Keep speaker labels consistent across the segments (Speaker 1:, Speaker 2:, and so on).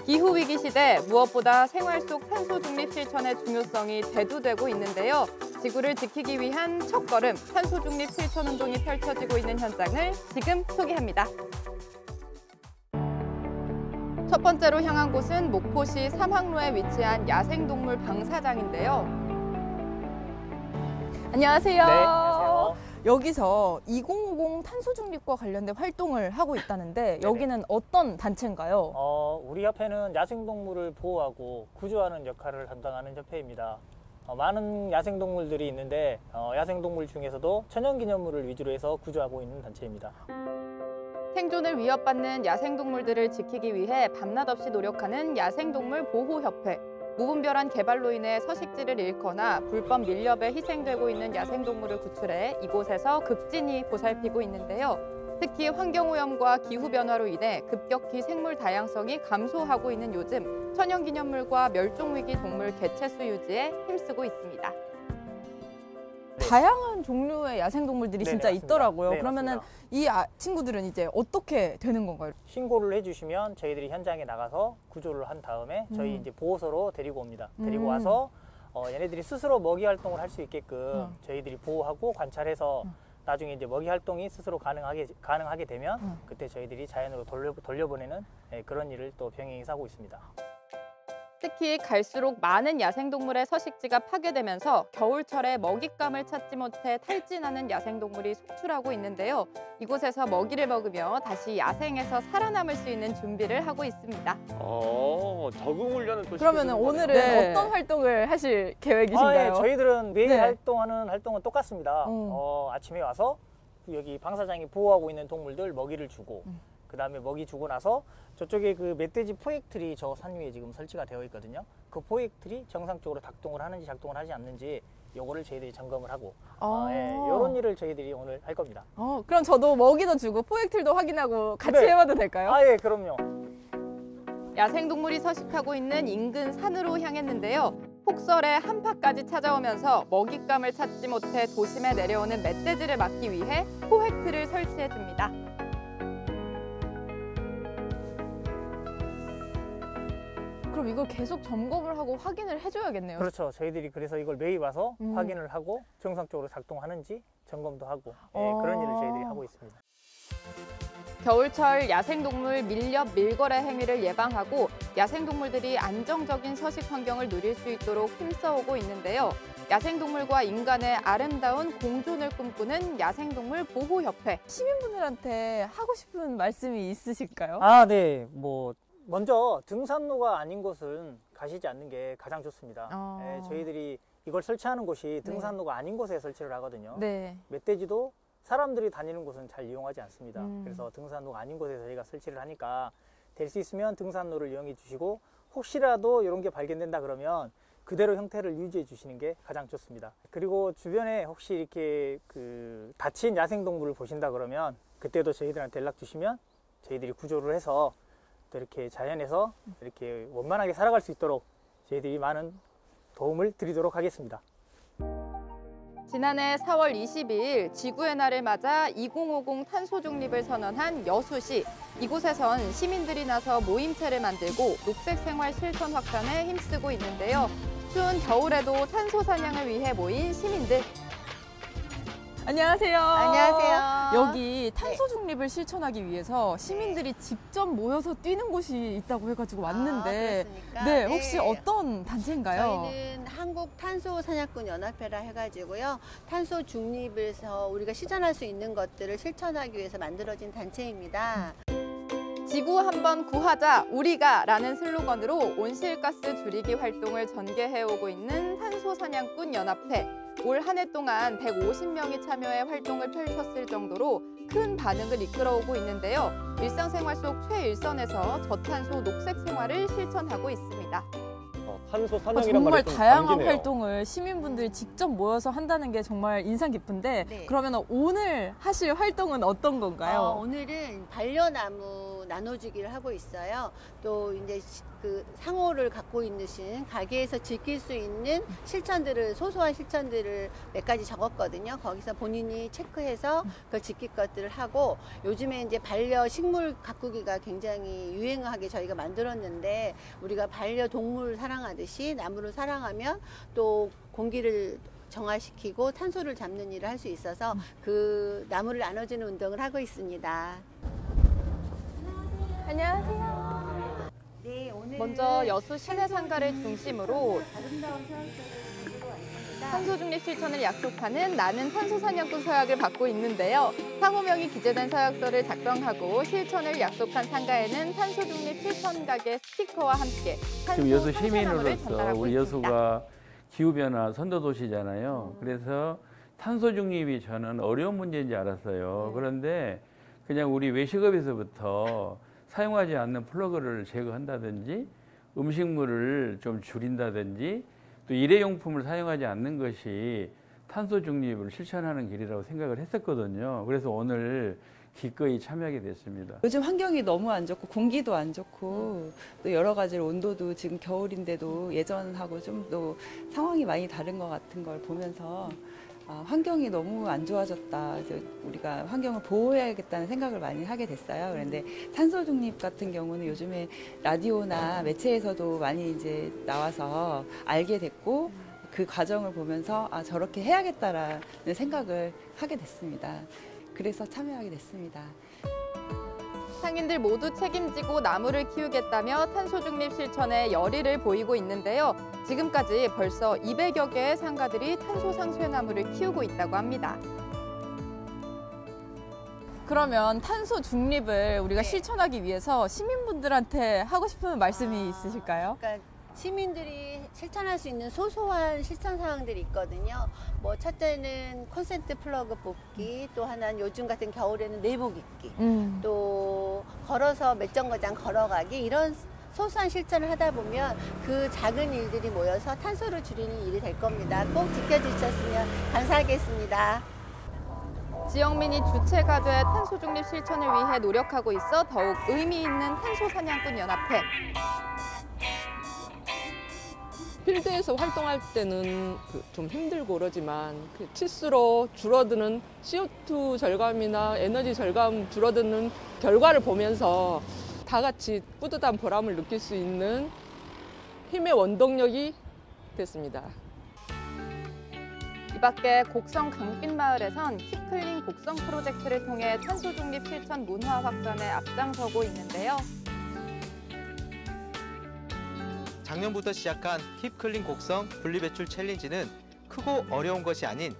Speaker 1: 기후위기 시대 무엇보다 생활 속 탄소 중립 실천의 중요성이 대두되고 있는데요. 지구를 지키기 위한 첫걸음 탄소 중립 실천 운동이 펼쳐지고 있는 현장을 지금 소개합니다. 첫 번째로 향한 곳은 목포시 삼학로에 위치한 야생동물 방사장인데요.
Speaker 2: 안녕하세요.
Speaker 3: 네, 안녕하세요.
Speaker 2: 여기서 2050 탄소 중립과 관련된 활동을 하고 있다는데 여기는 어떤 단체인가요?
Speaker 3: 우리 협회는 야생동물을 보호하고 구조하는 역할을 담당하는 협회입니다. 많은 야생동물들이 있는데 야생동물 중에서도 천연기념물을 위주로 해서 구조하고 있는 단체입니다.
Speaker 1: 생존을 위협받는 야생동물들을 지키기 위해 밤낮 없이 노력하는 야생동물 보호협회. 무분별한 개발로 인해 서식지를 잃거나 불법 밀렵에 희생되고 있는 야생동물을 구출해 이곳에서 극진히 보살피고 있는데요. 특히 환경오염과 기후변화로 인해 급격히 생물 다양성이 감소하고 있는 요즘 천연기념물과 멸종위기 동물 개체수 유지에 힘쓰고 있습니다.
Speaker 2: 다양한 종류의 야생동물들이 진짜
Speaker 3: 맞습니다.
Speaker 2: 있더라고요.
Speaker 3: 네,
Speaker 2: 그러면은
Speaker 3: 맞습니다.
Speaker 2: 이 친구들은 이제 어떻게 되는 건가요?
Speaker 3: 신고를 해주시면 저희들이 현장에 나가서 구조를 한 다음에 저희 이제 보호소로 데리고 옵니다. 데리고 와서 얘네들이 스스로 먹이 활동을 할 수 있게끔 저희들이 보호하고 관찰해서 나중에 이제 먹이 활동이 스스로 가능하게 되면 그때 저희들이 자연으로 돌려보내는 그런 일을 또 병행해서 하고 있습니다.
Speaker 1: 특히 갈수록 많은 야생동물의 서식지가 파괴되면서 겨울철에 먹잇감을 찾지 못해 탈진하는 야생동물이 속출하고 있는데요. 이곳에서 먹이를 먹으며 다시 야생에서 살아남을 수 있는 준비를 하고 있습니다.
Speaker 4: 적응 훈련은 또
Speaker 2: 그러면 오늘은 어떤 활동을 하실 계획이신가요?
Speaker 3: 저희들은 매일 활동하는 활동은 똑같습니다. 아침에 와서 여기 방사장이 보호하고 있는 동물들 먹이를 주고 그 다음에 먹이 주고 나서 저쪽에 그 멧돼지 포획틀이 저 산 위에 지금 설치가 되어 있거든요. 그 포획틀이 정상적으로 작동을 하는지 작동을 하지 않는지 요거를 저희들이 점검을 하고 이런 일을 저희들이 오늘 할 겁니다.
Speaker 2: 그럼 저도 먹이도 주고 포획틀도 확인하고 같이
Speaker 3: 네.
Speaker 2: 해봐도 될까요?
Speaker 3: 예, 그럼요.
Speaker 1: 야생동물이 서식하고 있는 인근 산으로 향했는데요. 폭설에 한파까지 찾아오면서 먹잇감을 찾지 못해 도심에 내려오는 멧돼지를 막기 위해 포획틀을 설치해 줍니다.
Speaker 2: 그럼 이걸 계속 점검을 하고 확인을 해줘야겠네요.
Speaker 3: 그렇죠. 저희들이 그래서 이걸 매일 와서 확인을 하고 정상적으로 작동하는지 점검도 하고 그런 일을 저희들이 하고 있습니다.
Speaker 1: 겨울철 야생동물 밀렵 밀거래 행위를 예방하고 야생동물들이 안정적인 서식 환경을 누릴 수 있도록 힘써오고 있는데요. 야생동물과 인간의 아름다운 공존을 꿈꾸는 야생동물 보호협회.
Speaker 2: 시민분들한테 하고 싶은 말씀이 있으실까요?
Speaker 3: 네. 먼저 등산로가 아닌 곳은 가시지 않는 게 가장 좋습니다. 저희들이 이걸 설치하는 곳이 등산로가 아닌 곳에 설치를 하거든요.
Speaker 2: 네.
Speaker 3: 멧돼지도 사람들이 다니는 곳은 잘 이용하지 않습니다. 그래서 등산로가 아닌 곳에 저희가 설치를 하니까 될 수 있으면 등산로를 이용해 주시고 혹시라도 이런 게 발견된다 그러면 그대로 형태를 유지해 주시는 게 가장 좋습니다. 그리고 주변에 혹시 이렇게 다친 야생동물을 보신다 그러면 그때도 저희들한테 연락 주시면 저희들이 구조를 해서 또 이렇게 자연에서 이렇게 원만하게 살아갈 수 있도록 저희들이 많은 도움을 드리도록 하겠습니다.
Speaker 1: 지난해 4월 22일 지구의 날을 맞아 2050 탄소 중립을 선언한 여수시. 이곳에선 시민들이 나서 모임체를 만들고 녹색 생활 실천 확산에 힘쓰고 있는데요. 추운 겨울에도 탄소 사냥을 위해 모인 시민들.
Speaker 2: 안녕하세요.
Speaker 5: 안녕하세요.
Speaker 2: 여기 탄소 중립을 실천하기 위해서 시민들이 직접 모여서 뛰는 곳이 있다고 해가지고 왔는데
Speaker 5: 그렇습니까?
Speaker 2: 네, 혹시 어떤 단체인가요?
Speaker 5: 저희는 한국 탄소 사냥꾼 연합회라 해가지고요. 탄소 중립에서 우리가 실천할 수 있는 것들을 실천하기 위해서 만들어진 단체입니다.
Speaker 1: 지구 한번 구하자 우리가 라는 슬로건으로 온실가스 줄이기 활동을 전개해오고 있는 탄소 사냥꾼 연합회. 올 한 해 동안 150명이 참여해 활동을 펼쳤을 정도로 큰 반응을 이끌어오고 있는데요. 일상생활 속 최일선에서 저탄소 녹색 생활을 실천하고 있습니다.
Speaker 4: 탄소 사냥이란
Speaker 2: 정말
Speaker 4: 말이 좀
Speaker 2: 다양한
Speaker 4: 당기네요.
Speaker 2: 활동을 시민분들이 직접 모여서 한다는 게 정말 인상 깊은데
Speaker 5: 네.
Speaker 2: 그러면 오늘 하실 활동은 어떤 건가요?
Speaker 5: 오늘은 반려나무 나눠주기를 하고 있어요. 또 이제 그 상호를 갖고 있는 가게에서 지킬 수 있는 실천들을, 소소한 실천들을 몇 가지 적었거든요. 거기서 본인이 체크해서 그걸 지킬 것들을 하고, 요즘에 이제 반려식물 가꾸기가 굉장히 유행하게 저희가 만들었는데, 우리가 반려동물 사랑하듯이 나무를 사랑하면 또 공기를 정화시키고 탄소를 잡는 일을 할 수 있어서 그 나무를 나눠주는 운동을 하고 있습니다.
Speaker 1: 안녕하세요.
Speaker 5: 네, 오늘
Speaker 1: 먼저 여수 시내 상가를 중심으로
Speaker 5: 아름다운 서약서를 가지고 왔습니다.
Speaker 1: 탄소 중립 실천을 약속하는 나는 탄소 사냥꾼 서약을 받고 있는데요. 상호명이 기재된 서약서를 작성하고 실천을 약속한 상가에는 탄소 중립 실천 가게 스티커와 함께 탄소
Speaker 6: 지금 여수
Speaker 1: 상쇄나무를
Speaker 6: 시민으로서
Speaker 1: 전달하고
Speaker 6: 우리
Speaker 1: 있습니다.
Speaker 6: 여수가 기후변화 선도도시잖아요. 그래서 탄소 중립이 저는 어려운 문제인지 알았어요. 그런데 그냥 우리 외식업에서부터 사용하지 않는 플러그를 제거한다든지 음식물을 좀 줄인다든지 또 일회용품을 사용하지 않는 것이 탄소 중립을 실천하는 길이라고 생각을 했었거든요. 그래서 오늘 기꺼이 참여하게 됐습니다.
Speaker 7: 요즘 환경이 너무 안 좋고 공기도 안 좋고 또 여러 가지로 온도도 지금 겨울인데도 예전하고 좀 더 상황이 많이 다른 것 같은 걸 보면서 환경이 너무 안 좋아졌다. 우리가 환경을 보호해야겠다는 생각을 많이 하게 됐어요. 그런데 탄소 중립 같은 경우는 요즘에 라디오나 매체에서도 많이 이제 나와서 알게 됐고 그 과정을 보면서 저렇게 해야겠다라는 생각을 하게 됐습니다. 그래서 참여하게 됐습니다.
Speaker 1: 상인들 모두 책임지고 나무를 키우겠다며 탄소 중립 실천에 열의를 보이고 있는데요. 지금까지 벌써 200여 개의 상가들이 탄소 상쇄나무를 키우고 있다고 합니다.
Speaker 2: 그러면 탄소 중립을 우리가 실천하기 위해서 시민분들한테 하고 싶은 말씀이 있으실까요?
Speaker 5: 그러니까 시민들이 실천할 수 있는 소소한 실천 사항들이 있거든요. 뭐 첫째는 콘센트 플러그 뽑기, 또 하나는 요즘 같은 겨울에는 내복 입기, 또 걸어서 몇 정거장 걸어가기, 이런 소소한 실천을 하다 보면 그 작은 일들이 모여서 탄소를 줄이는 일이 될 겁니다. 꼭 지켜주셨으면 감사하겠습니다.
Speaker 1: 지역민이 주체가 돼 탄소 중립 실천을 위해 노력하고 있어 더욱 의미 있는 탄소 사냥꾼 연합회.
Speaker 8: 필드에서 활동할 때는 좀 힘들고 그러지만 치수로 줄어드는 CO2 절감이나 에너지 절감 줄어드는 결과를 보면서 다 같이 뿌듯한 보람을 느낄 수 있는 힘의 원동력이 됐습니다.
Speaker 1: 이 밖에 곡성 강빛마을에선 킵클린 곡성 프로젝트를 통해 탄소 중립 실천 문화 확산에 앞장서고 있는데요.
Speaker 9: 작년부터 시작한 킵클린 곡성 분리배출 챌린지는 크고 어려운 것이 아닌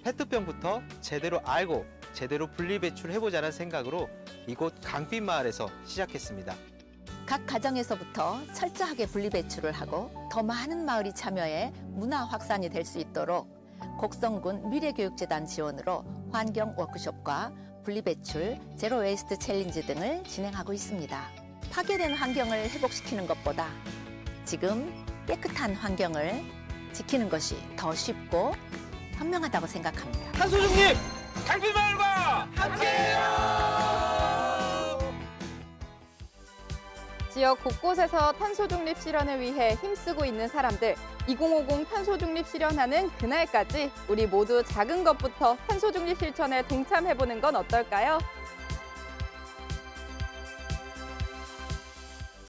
Speaker 9: 페트병부터 제대로 알고 제대로 분리배출해보자는 생각으로 이곳 강빛마을에서 시작했습니다.
Speaker 10: 각 가정에서부터 철저하게 분리배출을 하고 더 많은 마을이 참여해 문화 확산이 될 수 있도록 곡성군 미래교육재단 지원으로 환경 워크숍과 분리배출, 제로 웨이스트 챌린지 등을 진행하고 있습니다. 파괴된 환경을 회복시키는 것보다 지금 깨끗한 환경을 지키는 것이 더 쉽고 현명하다고 생각합니다.
Speaker 4: 탄소 중립 강빛마을과 함께해요.
Speaker 1: 지역 곳곳에서 탄소 중립 실현을 위해 힘쓰고 있는 사람들, 2050 탄소 중립 실현하는 그날까지 우리 모두 작은 것부터 탄소 중립 실천에 동참해보는 건 어떨까요?